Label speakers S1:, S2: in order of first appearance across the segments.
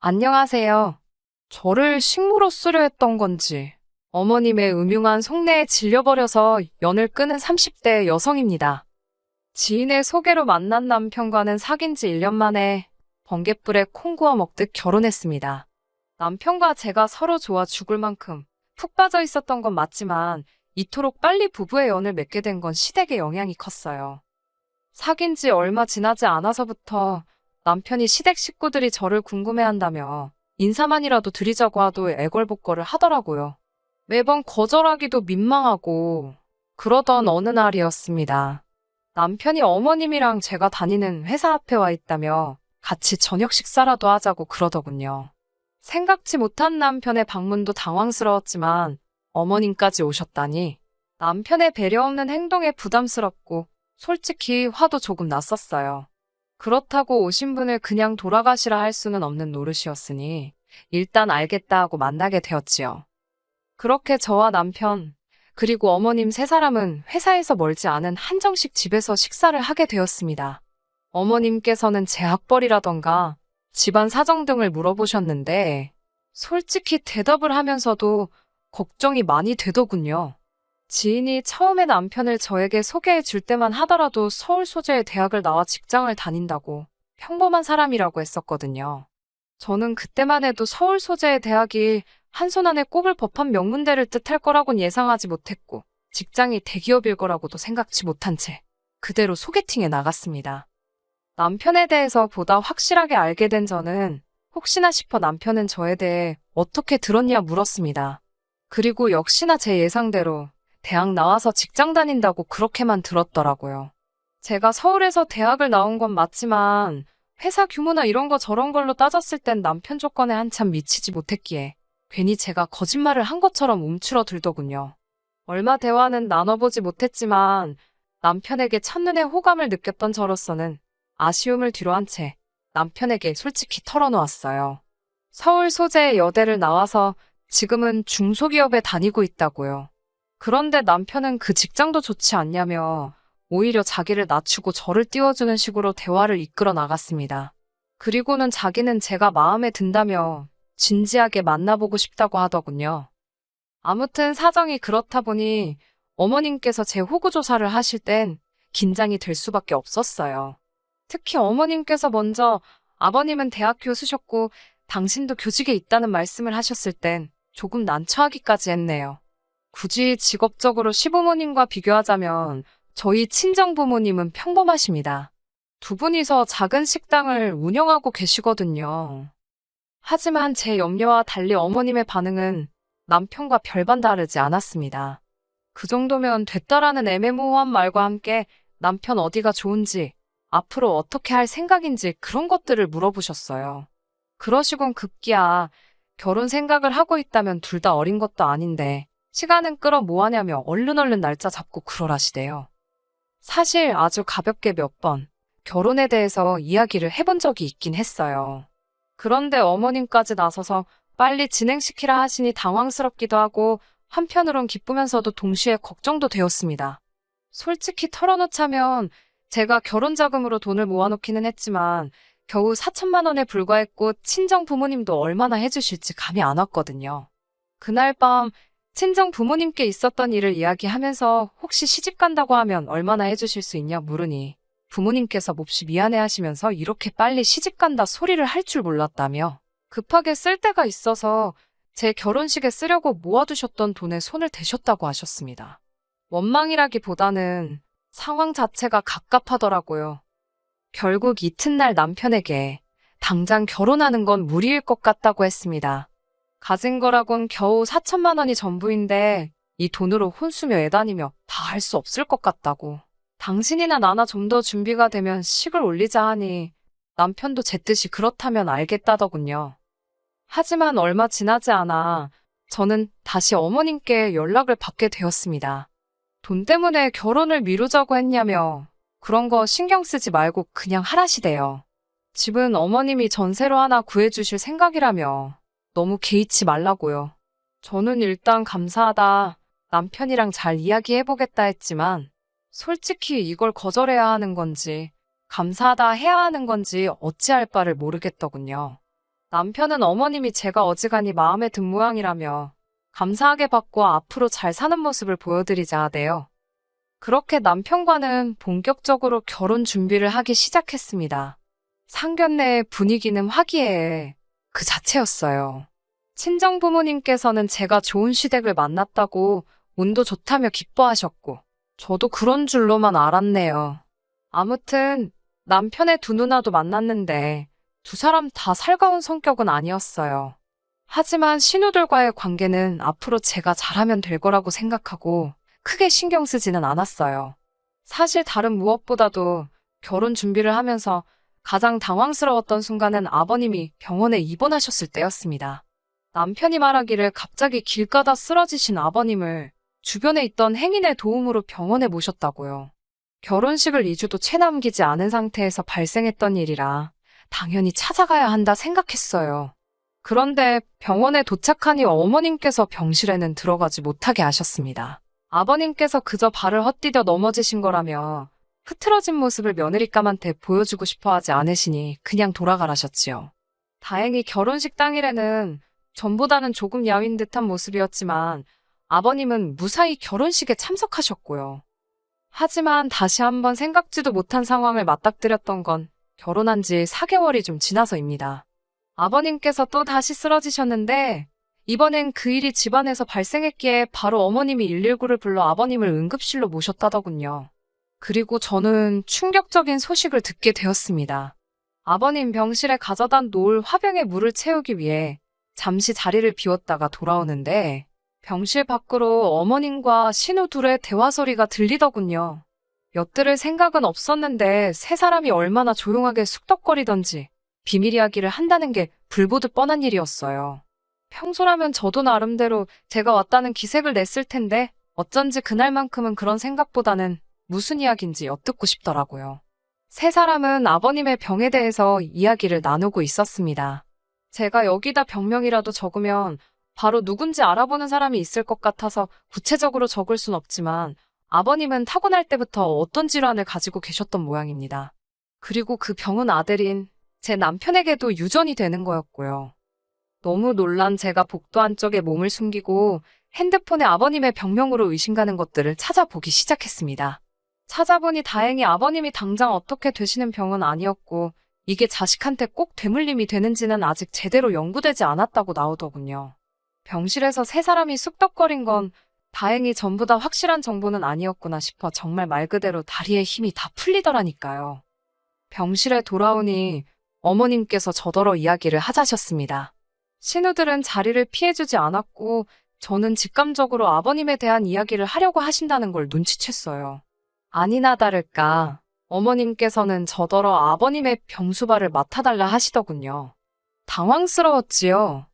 S1: 안녕하세요. 저를 식모로 쓰려 했던 건지 어머님의 음흉한 속내에 질려버려서 연을 끊은 30대 여성입니다. 지인의 소개로 만난 남편과는 사귄 지 1년 만에 번갯불에 콩 구워 먹듯 결혼했습니다. 남편과 제가 서로 좋아 죽을 만큼 푹 빠져 있었던 건 맞지만 이토록 빨리 부부의 연을 맺게 된 건 시댁의 영향이 컸어요. 사귄 지 얼마 지나지 않아서부터 남편이 시댁 식구들이 저를 궁금해한다며 인사만이라도 드리자고 하도 애걸복걸을 하더라고요. 매번 거절하기도 민망하고 그러던 어느 날이었습니다. 남편이 어머님이랑 제가 다니는 회사 앞에 와 있다며 같이 저녁 식사라도 하자고 그러더군요. 생각지 못한 남편의 방문도 당황스러웠지만 어머님까지 오셨다니 남편의 배려 없는 행동에 부담스럽고 솔직히 화도 조금 났었어요. 그렇다고 오신 분을 그냥 돌아가시라 할 수는 없는 노릇이었으니 일단 알겠다 하고 만나게 되었지요. 그렇게 저와 남편, 그리고 어머님 세 사람은 회사에서 멀지 않은 한정식 집에서 식사를 하게 되었습니다. 어머님께서는 제 학벌이라던가 집안 사정 등을 물어보셨는데 솔직히 대답을 하면서도 걱정이 많이 되더군요. 지인이 처음에 남편을 저에게 소개해 줄 때만 하더라도 서울 소재의 대학을 나와 직장을 다닌다고 평범한 사람이라고 했었거든요. 저는 그때만 해도 서울 소재의 대학이 한 손 안에 꼽을 법한 명문대를 뜻할 거라곤 예상하지 못했고 직장이 대기업일 거라고도 생각지 못한 채 그대로 소개팅에 나갔습니다. 남편에 대해서 보다 확실하게 알게 된 저는 혹시나 싶어 남편은 저에 대해 어떻게 들었냐 물었습니다. 그리고 역시나 제 예상대로 대학 나와서 직장 다닌다고 그렇게만 들었더라고요. 제가 서울에서 대학을 나온 건 맞지만 회사 규모나 이런 거 저런 걸로 따졌을 땐 남편 조건에 한참 미치지 못했기에 괜히 제가 거짓말을 한 것처럼 움츠러들더군요. 얼마 대화는 나눠보지 못했지만 남편에게 첫눈에 호감을 느꼈던 저로서는 아쉬움을 뒤로한 채 남편에게 솔직히 털어놓았어요. 서울 소재의 여대를 나와서 지금은 중소기업에 다니고 있다고요. 그런데 남편은 그 직장도 좋지 않냐며 오히려 자기를 낮추고 저를 띄워주는 식으로 대화를 이끌어 나갔습니다. 그리고는 자기는 제가 마음에 든다며 진지하게 만나보고 싶다고 하더군요. 아무튼 사정이 그렇다 보니 어머님께서 제 호구조사를 하실 땐 긴장이 될 수밖에 없었어요. 특히 어머님께서 먼저 아버님은 대학 교수셨고 당신도 교직에 있다는 말씀을 하셨을 땐 조금 난처하기까지 했네요. 굳이 직업적으로 시부모님과 비교하자면 저희 친정부모님은 평범하십니다. 두 분이서 작은 식당을 운영하고 계시거든요. 하지만 제 염려와 달리 어머님의 반응은 남편과 별반 다르지 않았습니다. 그 정도면 됐다라는 애매모호한 말과 함께 남편 어디가 좋은지, 앞으로 어떻게 할 생각인지 그런 것들을 물어보셨어요. 그러시곤 급기야 결혼 생각을 하고 있다면 둘 다 어린 것도 아닌데 시간은 끌어 뭐하냐며 얼른 날짜 잡고 그러라시대요. 사실 아주 가볍게 몇 번 결혼에 대해서 이야기를 해본 적이 있긴 했어요. 그런데 어머님까지 나서서 빨리 진행시키라 하시니 당황스럽기도 하고 한편으론 기쁘면서도 동시에 걱정도 되었습니다. 솔직히 털어놓자면 제가 결혼 자금으로 돈을 모아놓기는 했지만 겨우 4천만 원에 불과했고 친정 부모님도 얼마나 해주실지 감이 안 왔거든요. 그날 밤 친정 부모님께 있었던 일을 이야기하면서 혹시 시집 간다고 하면 얼마나 해주실 수 있냐 물으니 부모님께서 몹시 미안해하시면서 이렇게 빨리 시집 간다 소리를 할 줄 몰랐다며 급하게 쓸 데가 있어서 제 결혼식에 쓰려고 모아두셨던 돈에 손을 대셨다고 하셨습니다. 원망이라기보다는 상황 자체가 갑갑하더라고요. 결국 이튿날 남편에게 당장 결혼하는 건 무리일 것 같다고 했습니다. 가진 거라곤 겨우 4천만 원이 전부인데 이 돈으로 혼수며 애다니며 다 할 수 없을 것 같다고. 당신이나 나나 좀 더 준비가 되면 식을 올리자 하니 남편도 제 뜻이 그렇다면 알겠다더군요. 하지만 얼마 지나지 않아 저는 다시 어머님께 연락을 받게 되었습니다. 돈 때문에 결혼을 미루자고 했냐며 그런 거 신경 쓰지 말고 그냥 하라시대요. 집은 어머님이 전세로 하나 구해주실 생각이라며 너무 개의치 말라고요. 저는 일단 감사하다, 남편이랑 잘 이야기해보겠다 했지만 솔직히 이걸 거절해야 하는 건지 감사하다 해야 하는 건지 어찌할 바를 모르겠더군요. 남편은 어머님이 제가 어지간히 마음에 든 모양이라며 감사하게 받고 앞으로 잘 사는 모습을 보여드리자 하대요. 그렇게 남편과는 본격적으로 결혼 준비를 하기 시작했습니다. 상견례의 분위기는 화기애애 그 자체였어요. 친정 부모님께서는 제가 좋은 시댁을 만났다고 운도 좋다며 기뻐하셨고, 저도 그런 줄로만 알았네요. 아무튼 남편의 두 누나도 만났는데 두 사람 다 살가운 성격은 아니었어요. 하지만 신우들과의 관계는 앞으로 제가 잘하면 될 거라고 생각하고 크게 신경 쓰지는 않았어요. 사실 다른 무엇보다도 결혼 준비를 하면서 가장 당황스러웠던 순간은 아버님이 병원에 입원하셨을 때였습니다. 남편이 말하기를 갑자기 길 가다 쓰러지신 아버님을 주변에 있던 행인의 도움으로 병원에 모셨다고요. 결혼식을 2주도 채 남기지 않은 상태에서 발생했던 일이라 당연히 찾아가야 한다 생각했어요. 그런데 병원에 도착하니 어머님께서 병실에는 들어가지 못하게 하셨습니다. 아버님께서 그저 발을 헛디뎌 넘어지신 거라며 흐트러진 모습을 며느리감한테 보여주고 싶어 하지 않으시니 그냥 돌아가라셨지요. 다행히 결혼식 당일에는 전보다는 조금 야윈 듯한 모습이었지만 아버님은 무사히 결혼식에 참석하셨고요. 하지만 다시 한번 생각지도 못한 상황을 맞닥뜨렸던 건 결혼한 지 4개월이 좀 지나서입니다. 아버님께서 또 다시 쓰러지셨는데 이번엔 그 일이 집안에서 발생했기에 바로 어머님이 119를 불러 아버님을 응급실로 모셨다더군요. 그리고 저는 충격적인 소식을 듣게 되었습니다. 아버님 병실에 가져다 놓을 화병에 물을 채우기 위해 잠시 자리를 비웠다가 돌아오는데 병실 밖으로 어머님과 신우 둘의 대화 소리가 들리더군요. 엿들을 생각은 없었는데 세 사람이 얼마나 조용하게 쑥덕거리던지 비밀 이야기를 한다는 게 불보듯 뻔한 일이었어요. 평소라면 저도 나름대로 제가 왔다는 기색을 냈을 텐데 어쩐지 그날만큼은 그런 생각보다는 무슨 이야기인지 엿듣고 싶더라고요. 세 사람은 아버님의 병에 대해서 이야기를 나누고 있었습니다. 제가 여기다 병명이라도 적으면 바로 누군지 알아보는 사람이 있을 것 같아서 구체적으로 적을 순 없지만 아버님은 타고날 때부터 어떤 질환을 가지고 계셨던 모양입니다. 그리고 그 병은 아들인 제 남편에게도 유전이 되는 거였고요. 너무 놀란 제가 복도 안쪽에 몸을 숨기고 핸드폰에 아버님의 병명으로 의심가는 것들을 찾아보기 시작했습니다. 찾아보니 다행히 아버님이 당장 어떻게 되시는 병은 아니었고 이게 자식한테 꼭 되물림이 되는지는 아직 제대로 연구되지 않았다고 나오더군요. 병실에서 세 사람이 쑥덕거린 건 다행히 전부 다 확실한 정보는 아니었구나 싶어 정말 말 그대로 다리에 힘이 다 풀리더라니까요. 병실에 돌아오니 어머님께서 저더러 이야기를 하자셨습니다. 신우들은 자리를 피해주지 않았고 저는 직감적으로 아버님에 대한 이야기를 하려고 하신다는 걸 눈치챘어요. 아니나 다를까 어머님께서는 저더러 아버님의 병수발을 맡아달라 하시더군요. 당황스러웠지요.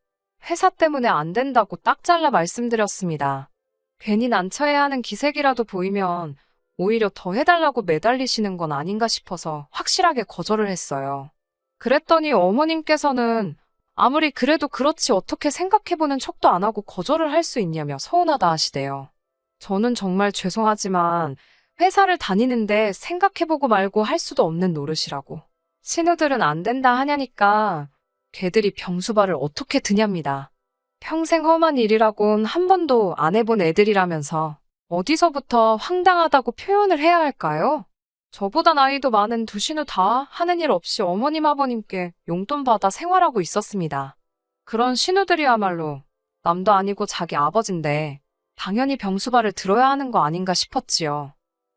S1: 회사 때문에 안 된다고 딱 잘라 말씀드렸습니다. 괜히 난처해야 하는 기색이라도 보이면 오히려 더 해달라고 매달리시는 건 아닌가 싶어서 확실하게 거절을 했어요. 그랬더니 어머님께서는 아무리 그래도 그렇지 어떻게 생각해보는 척도 안 하고 거절을 할 수 있냐며 서운하다 하시대요. 저는 정말 죄송하지만 회사를 다니는데 생각해보고 말고 할 수도 없는 노릇이라고. 신우들은 안 된다 하냐니까 걔들이 병수발을 어떻게 드냐입니다. 평생 험한 일이라곤 한 번도 안 해본 애들이라면서 어디서부터 황당하다고 표현을 해야 할까요? 저보다 나이도 많은 두 신우 다 하는 일 없이 어머님 아버님께 용돈 받아 생활하고 있었습니다. 그런 신우들이야말로 남도 아니고 자기 아버지인데 당연히 병수발을 들어야 하는 거 아닌가 싶었지요.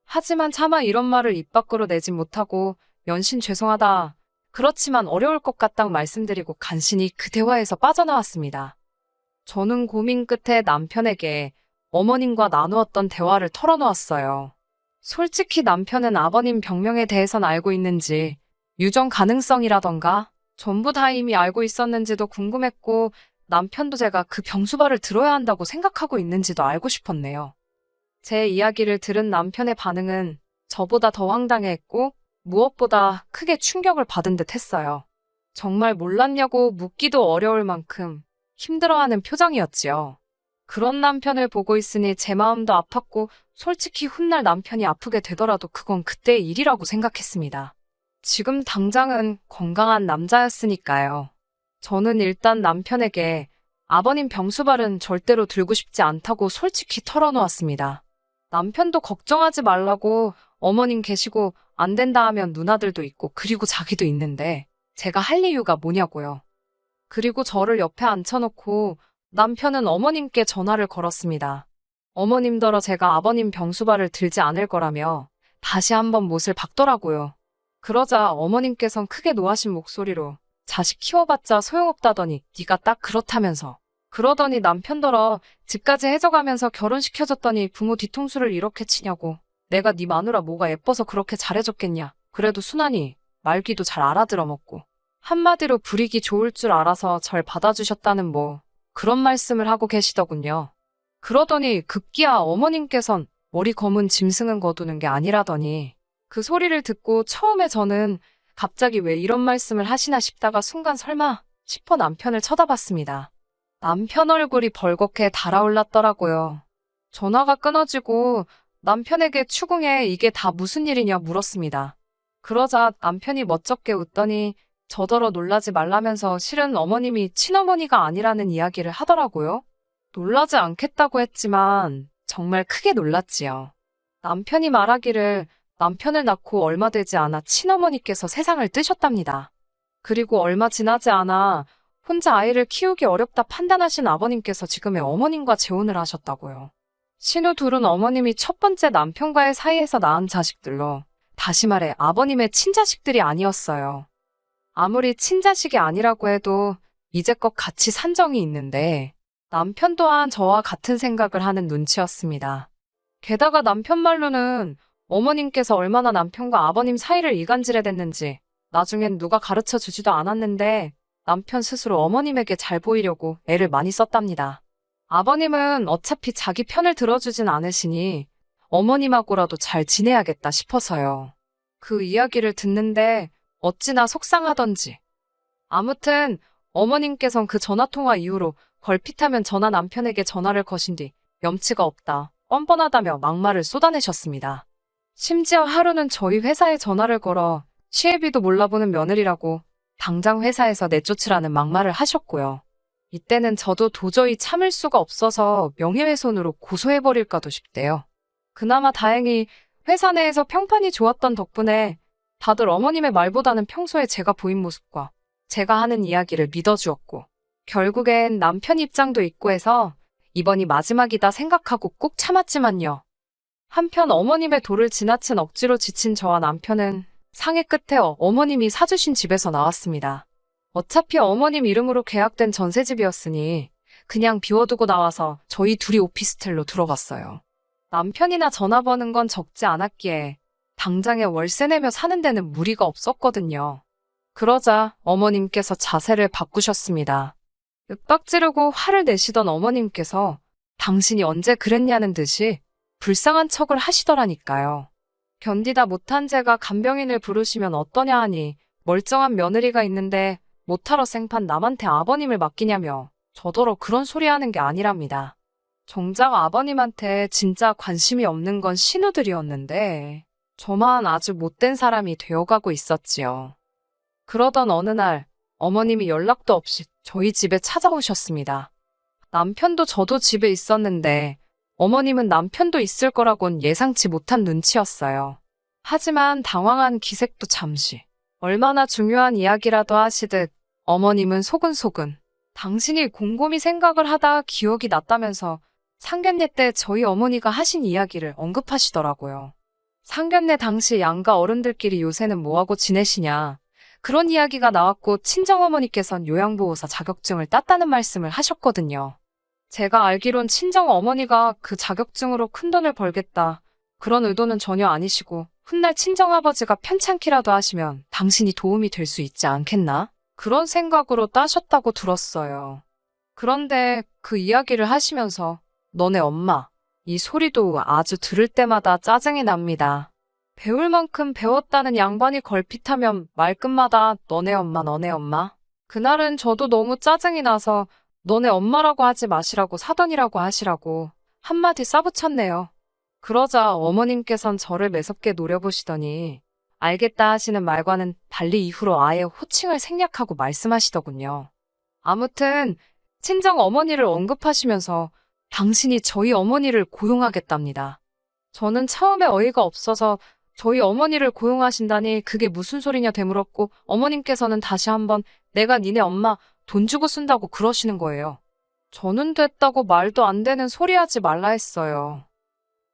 S1: 하지만 차마 이런 말을 입 밖으로 내진 못하고 연신 죄송하다. 그렇지만 어려울 것 같다고 말씀드리고 간신히 그 대화에서 빠져나왔습니다. 저는 고민 끝에 남편에게 어머님과 나누었던 대화를 털어놓았어요. 솔직히 남편은 아버님 병명에 대해선 알고 있는지, 유전 가능성이라던가 전부 다 이미 알고 있었는지도 궁금했고 남편도 제가 그 병수발을 들어야 한다고 생각하고 있는지도 알고 싶었네요. 제 이야기를 들은 남편의 반응은 저보다 더 황당해했고 무엇보다 크게 충격을 받은 듯 했어요. 정말 몰랐냐고 묻기도 어려울 만큼 힘들어하는 표정이었지요. 그런 남편을 보고 있으니 제 마음도 아팠고 솔직히 훗날 남편이 아프게 되더라도 그건 그때의 일이라고 생각했습니다. 지금 당장은 건강한 남자였으니까요. 저는 일단 남편에게 아버님 병수발은 절대로 들고 싶지 않다고 솔직히 털어놓았습니다. 남편도 걱정하지 말라고 어머님 계시고 안 된다 하면 누나들도 있고 그리고 자기도 있는데 제가 할 이유가 뭐냐고요. 그리고 저를 옆에 앉혀놓고 남편은 어머님께 전화를 걸었습니다. 어머님더러 제가 아버님 병수발을 들지 않을 거라며 다시 한번 못을 박더라고요. 그러자 어머님께선 크게 노하신 목소리로 자식 키워봤자 소용없다더니 네가 딱 그렇다면서. 그러더니 남편더러 집까지 해져가면서 결혼시켜줬더니 부모 뒤통수를 이렇게 치냐고. 내가 네 마누라 뭐가 예뻐서 그렇게 잘해줬겠냐. 그래도 순하니 말귀도 잘 알아들어먹고. 한마디로 부리기 좋을 줄 알아서 절 받아주셨다는 뭐 그런 말씀을 하고 계시더군요. 그러더니 급기야 어머님께선 머리 검은 짐승은 거두는 게 아니라더니 그 소리를 듣고 처음에 저는 갑자기 왜 이런 말씀을 하시나 싶다가 순간 설마 싶어 남편을 쳐다봤습니다. 남편 얼굴이 벌겋게 달아올랐더라고요. 전화가 끊어지고 남편에게 추궁해 이게 다 무슨 일이냐 물었습니다. 그러자 남편이 멋쩍게 웃더니 저더러 놀라지 말라면서 실은 어머님이 친어머니가 아니라는 이야기를 하더라고요. 놀라지 않겠다고 했지만 정말 크게 놀랐지요. 남편이 말하기를 남편을 낳고 얼마 되지 않아 친어머니께서 세상을 뜨셨답니다. 그리고 얼마 지나지 않아 혼자 아이를 키우기 어렵다 판단하신 아버님께서 지금의 어머님과 재혼을 하셨다고요. 신우 둘은 어머님이 첫 번째 남편과의 사이에서 낳은 자식들로 다시 말해 아버님의 친자식들이 아니었어요. 아무리 친자식이 아니라고 해도 이제껏 같이 산 정이 있는데 남편 또한 저와 같은 생각을 하는 눈치였습니다. 게다가 남편 말로는 어머님께서 얼마나 남편과 아버님 사이를 이간질해댔는지 나중엔 누가 가르쳐 주지도 않았는데 남편 스스로 어머님에게 잘 보이려고 애를 많이 썼답니다. 아버님은 어차피 자기 편을 들어주진 않으시니 어머님하고라도 잘 지내야겠다 싶어서요. 그 이야기를 듣는데 어찌나 속상하던지. 아무튼 어머님께선 그 전화통화 이후로 걸핏하면 전화 남편에게 전화를 거신 뒤 염치가 없다, 뻔뻔하다며 막말을 쏟아내셨습니다. 심지어 하루는 저희 회사에 전화를 걸어 시애비도 몰라보는 며느리라고 당장 회사에서 내쫓으라는 막말을 하셨고요. 이때는 저도 도저히 참을 수가 없어서 명예훼손으로 고소해버릴까도 싶대요. 그나마 다행히 회사 내에서 평판이 좋았던 덕분에 다들 어머님의 말보다는 평소에 제가 보인 모습과 제가 하는 이야기를 믿어주었고 결국엔 남편 입장도 있고 해서 이번이 마지막이다 생각하고 꾹 참았지만요. 한편 어머님의 도를 지나친 억지로 지친 저와 남편은 상해 끝에 어머님이 사주신 집에서 나왔습니다. 어차피 어머님 이름으로 계약된 전세집이었으니 그냥 비워두고 나와서 저희 둘이 오피스텔로 들어갔어요. 남편이나 전화 버는 건 적지 않았기에 당장에 월세 내며 사는 데는 무리가 없었거든요. 그러자 어머님께서 자세를 바꾸셨습니다. 윽박 지르고 화를 내시던 어머님께서 당신이 언제 그랬냐는 듯이 불쌍한 척을 하시더라니까요. 견디다 못한 제가 간병인을 부르시면 어떠냐 하니 멀쩡한 며느리가 있는데 못하러 생판 남한테 아버님을 맡기냐며 저더러 그런 소리 하는 게 아니랍니다. 정작 아버님한테 진짜 관심이 없는 건 신우들이었는데 저만 아주 못된 사람이 되어가고 있었지요. 그러던 어느 날 어머님이 연락도 없이 저희 집에 찾아오셨습니다. 남편도 저도 집에 있었는데 어머님은 남편도 있을 거라곤 예상치 못한 눈치였어요. 하지만 당황한 기색도 잠시. 얼마나 중요한 이야기라도 하시듯 어머님은 소근소근 당신이 곰곰이 생각을 하다 기억이 났다면서 상견례 때 저희 어머니가 하신 이야기를 언급하시더라고요. 상견례 당시 양가 어른들끼리 요새는 뭐하고 지내시냐. 그런 이야기가 나왔고 친정어머니께선 요양보호사 자격증을 땄다는 말씀을 하셨거든요. 제가 알기론 친정어머니가 그 자격증으로 큰돈을 벌겠다. 그런 의도는 전혀 아니시고 훗날 친정아버지가 편찮기라도 하시면 당신이 도움이 될 수 있지 않겠나? 그런 생각으로 따셨다고 들었어요. 그런데 그 이야기를 하시면서 너네 엄마, 이 소리도 아주 들을 때마다 짜증이 납니다. 배울 만큼 배웠다는 양반이 걸핏하면 말끝마다 너네 엄마, 너네 엄마. 그날은 저도 너무 짜증이 나서 너네 엄마라고 하지 마시라고 사돈이라고 하시라고 한마디 싸붙였네요. 그러자 어머님께선 저를 매섭게 노려보시더니 알겠다 하시는 말과는 달리 이후로 아예 호칭을 생략하고 말씀하시더군요. 아무튼 친정 어머니를 언급하시면서 당신이 저희 어머니를 고용하겠답니다. 저는 처음에 어이가 없어서 저희 어머니를 고용하신다니 그게 무슨 소리냐 되물었고 어머님께서는 다시 한번 내가 니네 엄마 돈 주고 쓴다고 그러시는 거예요. 저는 됐다고 말도 안 되는 소리 하지 말라 했어요.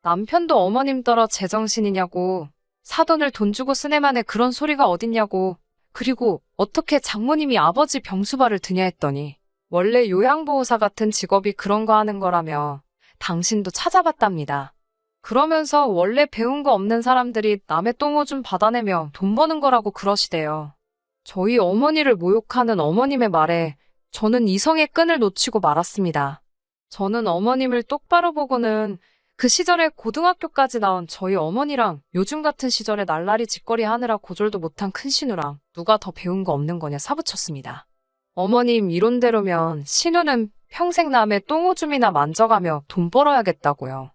S1: 남편도 어머님 따라 제정신이냐고, 사돈을 돈 주고 쓰네만에 그런 소리가 어딨냐고, 그리고 어떻게 장모님이 아버지 병수발을 드냐 했더니 원래 요양보호사 같은 직업이 그런 거 하는 거라며 당신도 찾아봤답니다. 그러면서 원래 배운 거 없는 사람들이 남의 똥오줌 받아내며 돈 버는 거라고 그러시대요. 저희 어머니를 모욕하는 어머님의 말에 저는 이성의 끈을 놓치고 말았습니다. 저는 어머님을 똑바로 보고는 그 시절에 고등학교까지 나온 저희 어머니랑 요즘 같은 시절에 날라리 짓거리 하느라 고졸도 못한 큰 신우랑 누가 더 배운 거 없는 거냐 사부쳤습니다. 어머님 이론대로면 신우는 평생 남의 똥오줌이나 만져가며 돈 벌어야겠다고요.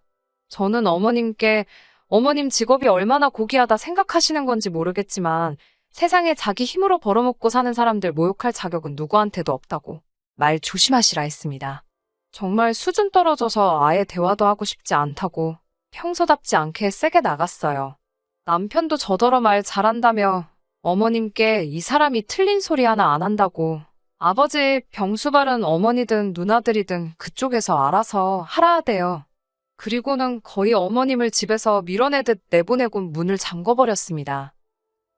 S1: 저는 어머님께 어머님 직업이 얼마나 고귀하다 생각하시는 건지 모르겠지만 세상에 자기 힘으로 벌어먹고 사는 사람들 모욕할 자격은 누구한테도 없다고 말 조심하시라 했습니다. 정말 수준 떨어져서 아예 대화도 하고 싶지 않다고 평소답지 않게 세게 나갔어요. 남편도 저더러 말 잘한다며 어머님께 이 사람이 틀린 소리 하나 안 한다고 아버지 병수발은 어머니든 누나들이든 그쪽에서 알아서 하라 하대요. 그리고는 거의 어머님을 집에서 밀어내듯 내보내고 문을 잠궈버렸습니다.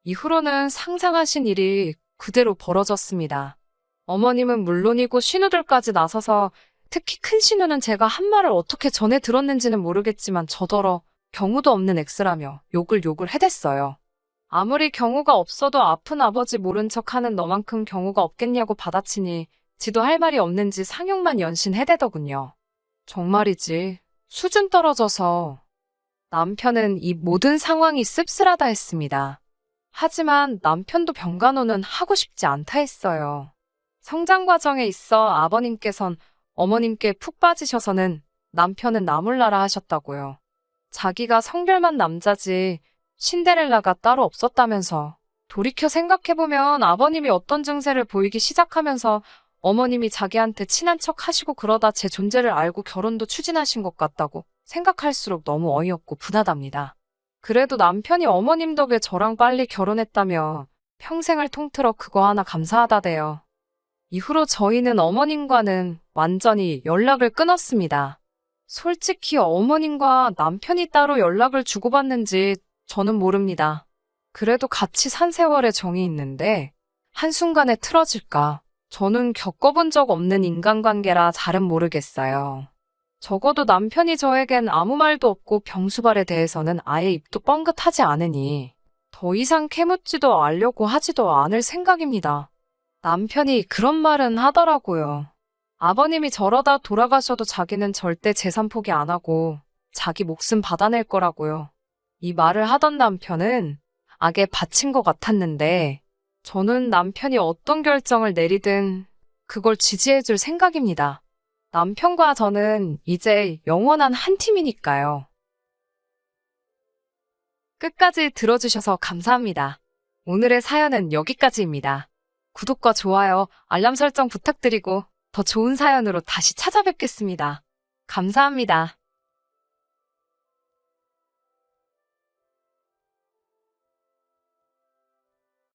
S1: 이후로는 상상하신 일이 그대로 벌어졌습니다. 어머님은 물론이고 신우들까지 나서서 특히 큰 신우는 제가 한 말을 어떻게 전해 들었는지는 모르겠지만 저더러 경우도 없는 X라며 욕을 해댔어요. 아무리 경우가 없어도 아픈 아버지 모른 척하는 너만큼 경우가 없겠냐고 받아치니 지도 할 말이 없는지 상욕만 연신 해대더군요. 정말이지 수준 떨어져서 남편은 이 모든 상황이 씁쓸하다 했습니다. 하지만 남편도 병간호는 하고 싶지 않다 했어요. 성장 과정에 있어 아버님께선 어머님께 푹 빠지셔서는 남편은 나몰라라 하셨다고요. 자기가 성별만 남자지 신데렐라가 따로 없었다면서. 돌이켜 생각해보면 아버님이 어떤 증세를 보이기 시작하면서 어머님이 자기한테 친한 척 하시고 그러다 제 존재를 알고 결혼도 추진하신 것 같다고 생각할수록 너무 어이없고 분하답니다. 그래도 남편이 어머님 덕에 저랑 빨리 결혼했다며 평생을 통틀어 그거 하나 감사하다대요. 이후로 저희는 어머님과는 완전히 연락을 끊었습니다. 솔직히 어머님과 남편이 따로 연락을 주고받는지 저는 모릅니다. 그래도 같이 산 세월에 정이 있는데 한순간에 틀어질까? 저는 겪어본 적 없는 인간관계라 잘은 모르겠어요. 적어도 남편이 저에겐 아무 말도 없고 병수발에 대해서는 아예 입도 뻥긋하지 않으니 더 이상 캐묻지도 않으려고 하지도 않을 생각입니다. 남편이 그런 말은 하더라고요. 아버님이 저러다 돌아가셔도 자기는 절대 재산 포기 안 하고 자기 목숨 받아낼 거라고요. 이 말을 하던 남편은 악에 바친 것 같았는데 저는 남편이 어떤 결정을 내리든 그걸 지지해줄 생각입니다. 남편과 저는 이제 영원한 한 팀이니까요. 끝까지 들어주셔서 감사합니다. 오늘의 사연은 여기까지입니다. 구독과 좋아요, 알람 설정 부탁드리고 더 좋은 사연으로 다시 찾아뵙겠습니다. 감사합니다.